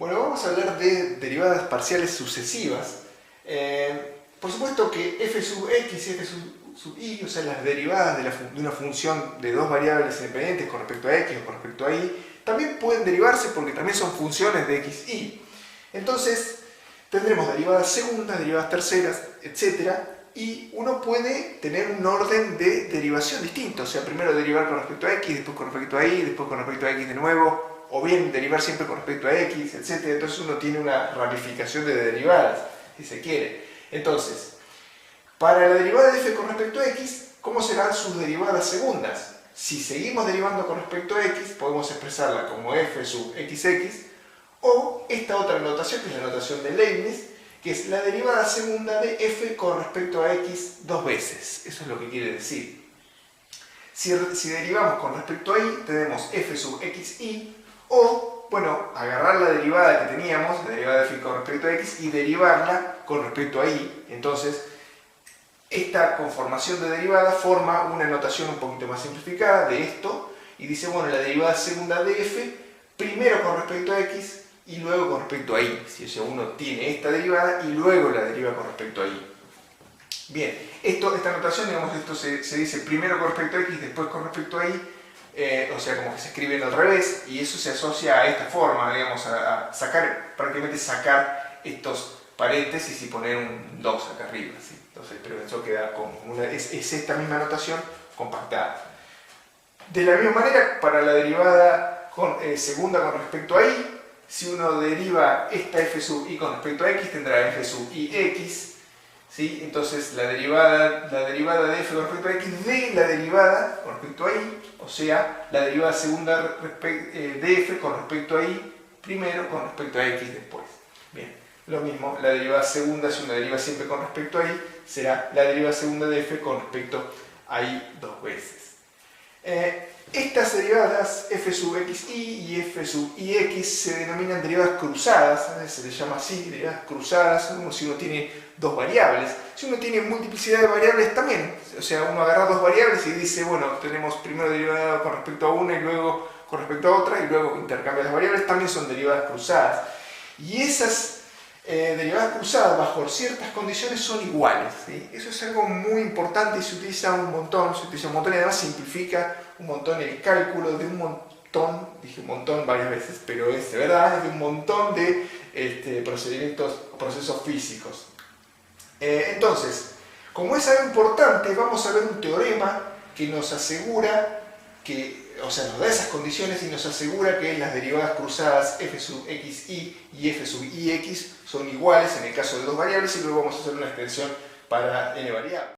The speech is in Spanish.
Bueno, vamos a hablar de derivadas parciales sucesivas. Por supuesto que f sub x y f sub y, o sea, las derivadas de una función de dos variables independientes con respecto a x o con respecto a y, también pueden derivarse porque también son funciones de x, y. Entonces, tendremos derivadas segundas, derivadas terceras, etc. Y uno puede tener un orden de derivación distinto. O sea, primero derivar con respecto a x, después con respecto a y, después con respecto a x de nuevo, o bien derivar siempre con respecto a x, etc. Entonces uno tiene una ramificación de derivadas, si se quiere. Entonces, para la derivada de f con respecto a x, ¿cómo serán sus derivadas segundas? Si seguimos derivando con respecto a x, podemos expresarla como f sub xx, o esta otra notación, que es la notación de Leibniz, que es la derivada segunda de f con respecto a x dos veces. Eso es lo que quiere decir. Si derivamos con respecto a y, tenemos f sub xy, o, bueno, agarrar la derivada que teníamos, la derivada de f con respecto a x, y derivarla con respecto a y. Entonces, esta conformación de derivada forma una notación un poquito más simplificada de esto, y dice, bueno, la derivada segunda de f, primero con respecto a x, y luego con respecto a y. Si uno tiene esta derivada y luego la deriva con respecto a y. Bien, esta notación, digamos, esto se dice primero con respecto a x, después con respecto a y, o sea, como que se escriben al revés, y eso se asocia a esta forma, digamos, a prácticamente sacar estos paréntesis y poner un 2 acá arriba, ¿sí? Entonces, pero eso queda como es esta misma notación compactada. De la misma manera, para la derivada segunda con respecto a y, si uno deriva esta f sub y con respecto a x, tendrá f sub y x, ¿sí? Entonces la derivada de f con respecto a x de la derivada con respecto a y, o sea, la derivada segunda de f con respecto a y primero con respecto a x después. Bien, lo mismo, la derivada segunda, si uno deriva siempre con respecto a y, será la derivada segunda de f con respecto a y dos veces. Estas derivadas f sub xy y f sub ix se denominan derivadas cruzadas, se les llama así, derivadas cruzadas, como si uno tiene dos variables. Si uno tiene multiplicidad de variables también, o sea, uno agarra dos variables y dice, bueno, tenemos primero derivada con respecto a una y luego con respecto a otra, y luego intercambia las variables, también son derivadas cruzadas. Y esas derivadas cruzadas bajo ciertas condiciones son iguales, ¿sí? Eso es algo muy importante y se utiliza un montón, y además simplifica un montón el cálculo de un montón, dije un montón varias veces, pero es de verdad, de un montón de procesos físicos. Entonces, como es algo importante, vamos a ver un teorema que nos asegura que, o sea, nos da esas condiciones y nos asegura que las derivadas cruzadas f sub xy y f sub ix son iguales en el caso de dos variables, y luego vamos a hacer una extensión para n variables.